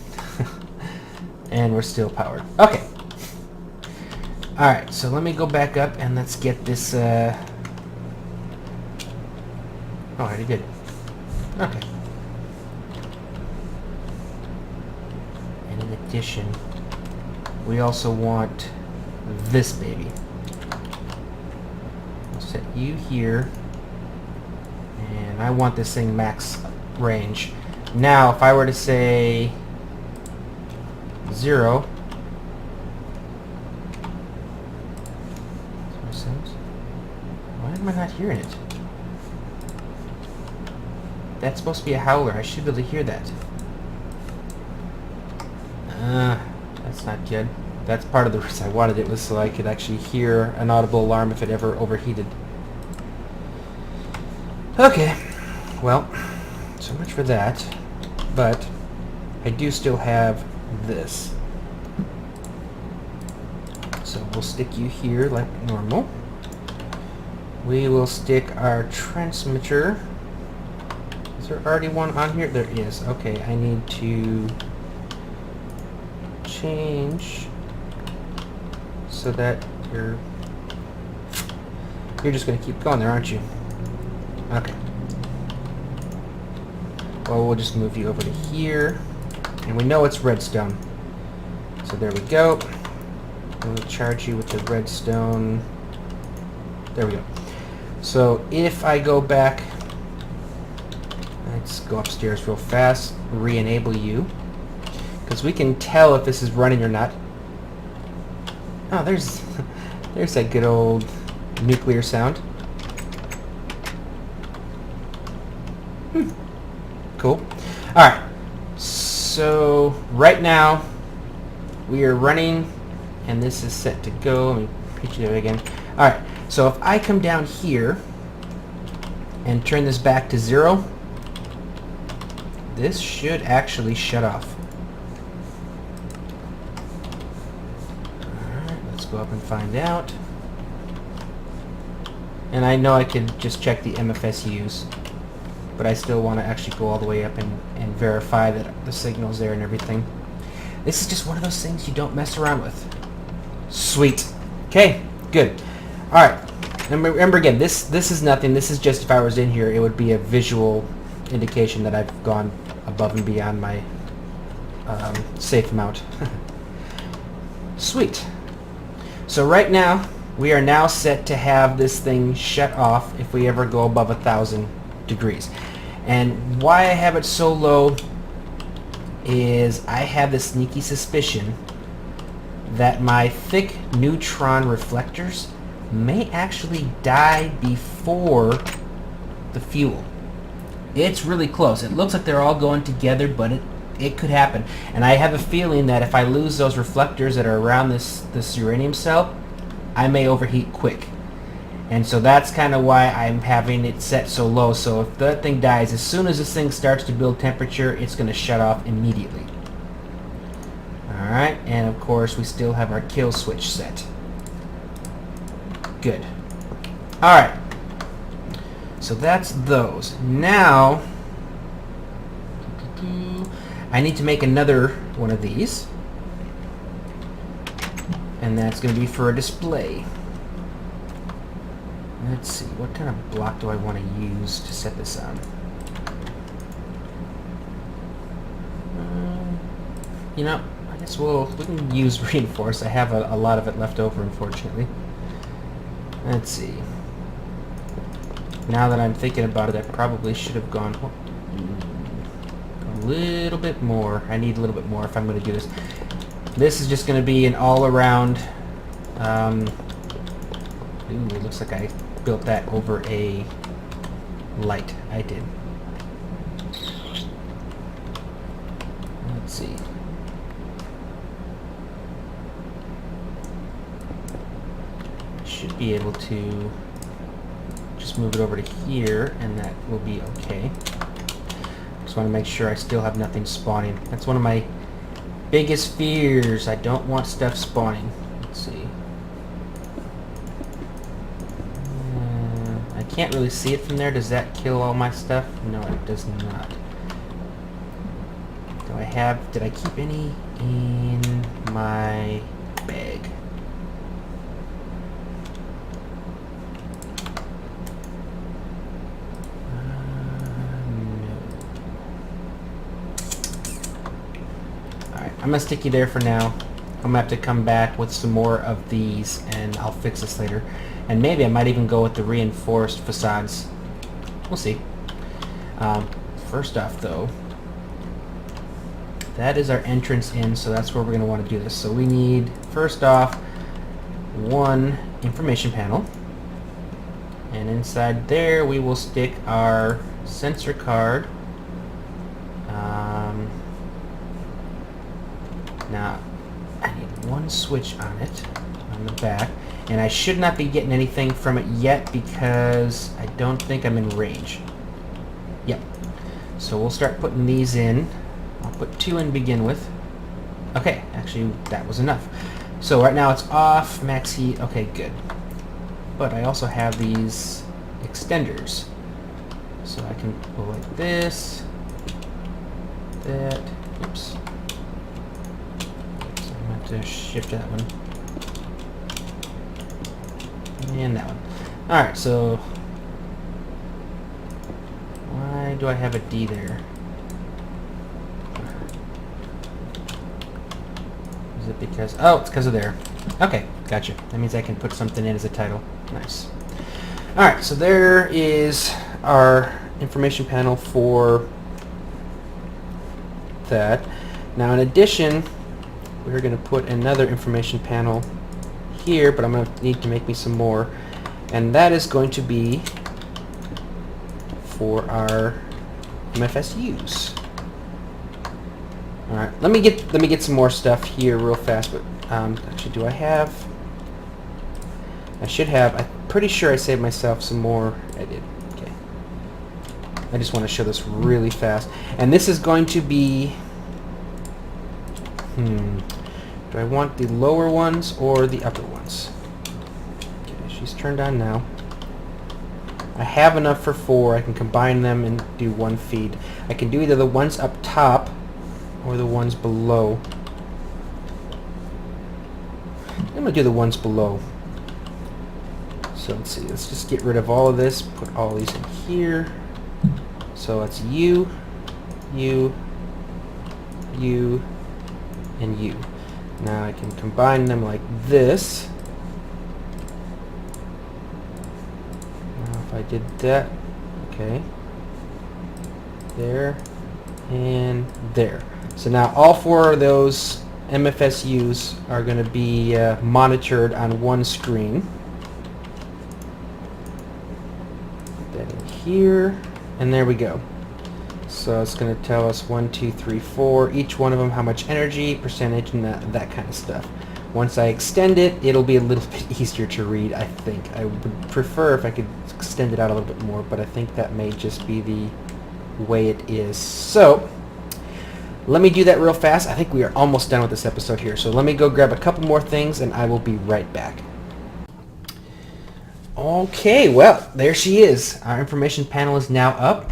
And we're still powered. Okay. Alright, so let me go back up and let's get this, Oh, I already did. Okay. And in addition, we also want this baby. I'll set you here. And I want this thing max range. Now, if I were to say 0... Why am I not hearing it? That's supposed to be a howler. I should be able to hear that. That's not good. That's part of the reason I wanted it, was so I could actually hear an audible alarm if it ever overheated. Okay. Well, so much for that. But I do still have this. So we'll stick you here like normal. We will stick our transmitter. Is there already one on here? There is. Okay, I need to change so that you're just going to keep going there, aren't you? Okay. Well, we'll just move you over to here. And we know it's redstone. So there we go. We'll charge you with the redstone. There we go. So if I go back, let's go upstairs real fast, re-enable you, because we can tell if this is running or not. Oh, there's that good old nuclear sound. Cool. Alright, so right now we are running, and this is set to go. Let me pitch it again. Alright. So if I come down here and turn this back to 0, this should actually shut off. Alright, let's go up and find out. And I know I could just check the MFSUs, but I still want to actually go all the way up and verify that the signal's there and everything. This is just one of those things you don't mess around with. Sweet. Okay, good. Alright, and remember again, this is nothing. This is just if I was in here, it would be a visual indication that I've gone above and beyond my safe amount. Sweet. So right now, we are now set to have this thing shut off if we ever go above 1,000 degrees. And why I have it so low is I have the sneaky suspicion that my thick neutron reflectors may actually die before the fuel. It's really close. It looks like they're all going together, but it could happen. And I have a feeling that if I lose those reflectors that are around this uranium cell, I may overheat quick. And so that's kind of why I'm having it set so low. So if that thing dies, as soon as this thing starts to build temperature, it's going to shut off immediately. Alright, and of course we still have our kill switch set. Good. Alright. So that's those. Now, I need to make another one of these. And that's going to be for a display. Let's see, what kind of block do I want to use to set this on? You know, I guess we can use reinforce. I have a lot of it left over, unfortunately. Let's see. Now that I'm thinking about it, I probably should have gone a little bit more. I need a little bit more if I'm going to do this. This is just going to be an all-around... ooh, it looks like I built that over a light. I did. Let's see. be able to just move it over to here, and that will be okay. Just want to make sure I still have nothing spawning. That's one of my biggest fears. I don't want stuff spawning. Let's see. I can't really see it from there. Does that kill all my stuff? No, it does not. Do I have... Did I keep any in my bag? I'm going to stick you there for now. I'm going to have to come back with some more of these, and I'll fix this later. And maybe I might even go with the reinforced facades. We'll see. First off, though, that is our entrance in, so that's where we're going to want to do this. So we need, first off, one information panel. And inside there, we will stick our sensor card. Now, I need one switch on it, on the back, and I should not be getting anything from it yet because I don't think I'm in range. Yep. So we'll start putting these in. I'll put 2 in to begin with. Okay, actually that was enough. So right now it's off, max heat, okay, good. But I also have these extenders. So I can go like this, that, oops. To shift that one and that one. Alright, so why do I have a D there? Is it because... Oh, it's because of there. Okay, gotcha. That means I can put something in as a title. Nice. Alright, so there is our information panel for that. Now in addition, we're going to put another information panel here, but I'm going to need to make me some more, and that is going to be for our MFSUs. All right, let me get some more stuff here real fast. But actually, do I have? I should have. I'm pretty sure I saved myself some more. I did. Okay. I just want to show this really fast, and this is going to be. Do I want the lower ones or the upper ones? Okay, she's turned on now. I have enough for 4. I can combine them and do one feed. I can do either the ones up top or the ones below. I'm going to do the ones below. So let's see, let's just get rid of all of this, put all these in here. So it's you, you, you, and you. Now I can combine them like this. Now if I did that, okay, there and there. So now all 4 of those MFSUs are going to be monitored on one screen. Put that in here, and there we go. So it's going to tell us 1, 2, 3, 4, each one of them how much energy, percentage, and that kind of stuff. Once I extend it, it'll be a little bit easier to read, I think. I would prefer if I could extend it out a little bit more, but I think that may just be the way it is. So let me do that real fast. I think we are almost done with this episode here. So let me go grab a couple more things, and I will be right back. Okay, well, there she is. Our information panel is now up.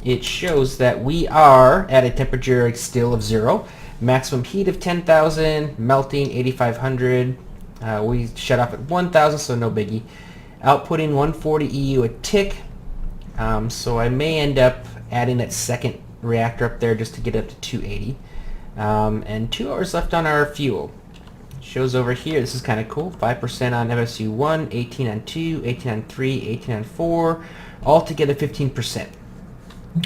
It shows that we are at a temperature still of 0, maximum heat of 10,000, melting 8,500. We shut off at 1,000, so no biggie. Outputting 140 EU a tick. So I may end up adding that second reactor up there just to get up to 280. And 2 hours left on our fuel. Shows over here, this is kind of cool, 5% on MFSU 1, 18 on 2, 18 on 3, 18 on 4, altogether 15%.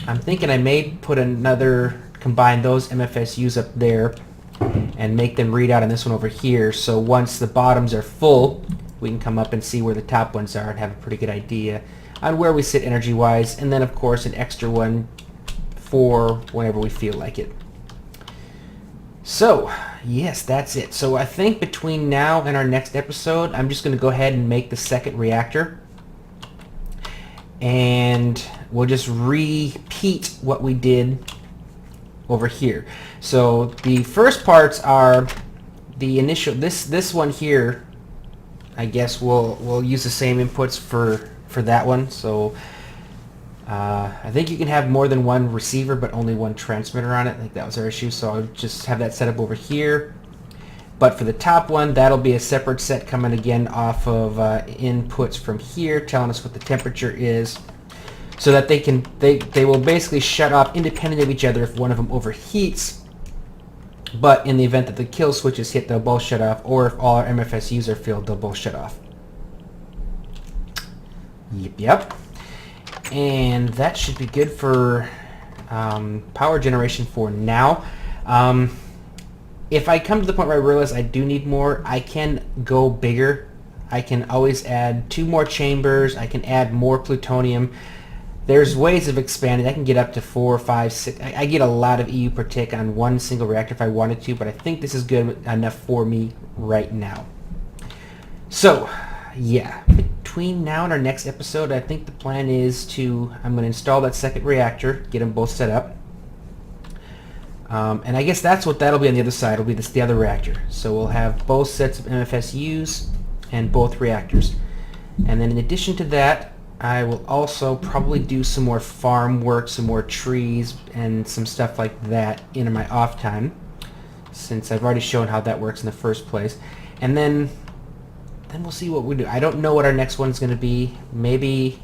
I'm thinking I may put combine those MFSUs up there and make them read out on this one over here, so once the bottoms are full, we can come up and see where the top ones are and have a pretty good idea on where we sit energy-wise, and then of course an extra one for whenever we feel like it. So, yes, that's it. So I think between now and our next episode, I'm just going to go ahead and make the second reactor. And we'll just repeat what we did over here. So the first parts are the initial, this one here, I guess we'll use the same inputs for that one. So I think you can have more than one receiver but only one transmitter on it. I think that was our issue, so I'll just have that set up over here. But for the top one, that'll be a separate set coming again off of inputs from here, telling us what the temperature is, so that they will basically shut off independent of each other if one of them overheats. But in the event that the kill switch is hit, they'll both shut off, or if all our MFSUs are filled, they'll both shut off. Yep. And that should be good for power generation for now. If I come to the point where I realize I do need more, I can go bigger. I can always add 2 more chambers. I can add more plutonium. There's ways of expanding. I can get up to 4, 5, 6. I get a lot of EU per tick on one single reactor if I wanted to, but I think this is good enough for me right now. So, yeah, between now and our next episode, I think the plan is I'm going to install that second reactor, get them both set up. And I guess that'll be on the other side. It'll be the other reactor. So we'll have both sets of MFSUs and both reactors. And then in addition to that, I will also probably do some more farm work, some more trees, and some stuff like that in my off time, since I've already shown how that works in the first place. And then we'll see what we do. I don't know what our next one's going to be. Maybe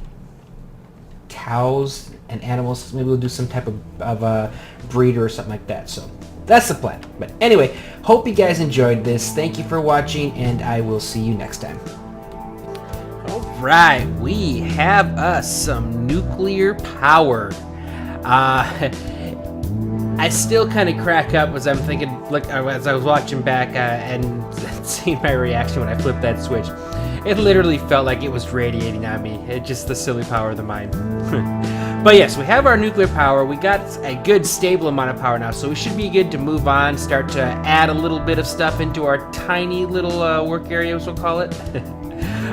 cows and animals. Maybe we'll do some type of a breeder or something like that. So that's the plan. But anyway, hope you guys enjoyed this. Thank you for watching, and I will see you next time. Alright, we have us some nuclear power. I still kind of crack up as I'm thinking, look, as I was watching back and seeing my reaction when I flipped that switch. It literally felt like it was radiating on me. It's just the silly power of the mind. But yes, we have our nuclear power. We got a good stable amount of power now, so we should be good to move on, start to add a little bit of stuff into our tiny little work area, as we'll call it.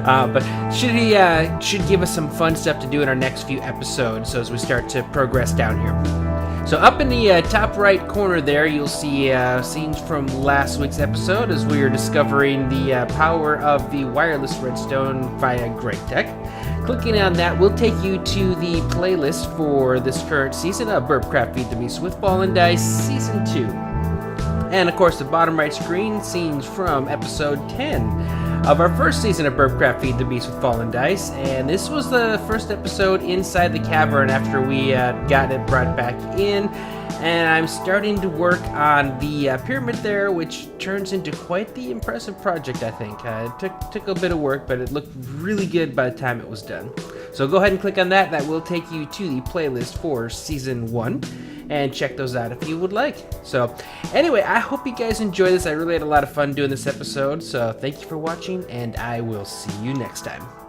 But should give us some fun stuff to do in our next few episodes, so as we start to progress down here. So up in the top right corner there, you'll see scenes from last week's episode as we are discovering the power of the wireless redstone via Gregtech. Clicking on that will take you to the playlist for this current season of Burpcraft Feed the Beast with FallenDice Season 2. And of course the bottom right screen, scenes from episode 10 of our first season of Burpcraft Feed the Beast with FallenDice, and this was the first episode inside the cavern after we got it brought back in, and I'm starting to work on the pyramid there, which turns into quite the impressive project, I think. It took a bit of work, but it looked really good by the time it was done. So go ahead and click on that. That will take you to the playlist for Season 1. And check those out if you would like. So anyway, I hope you guys enjoyed this. I really had a lot of fun doing this episode. So thank you for watching, and I will see you next time.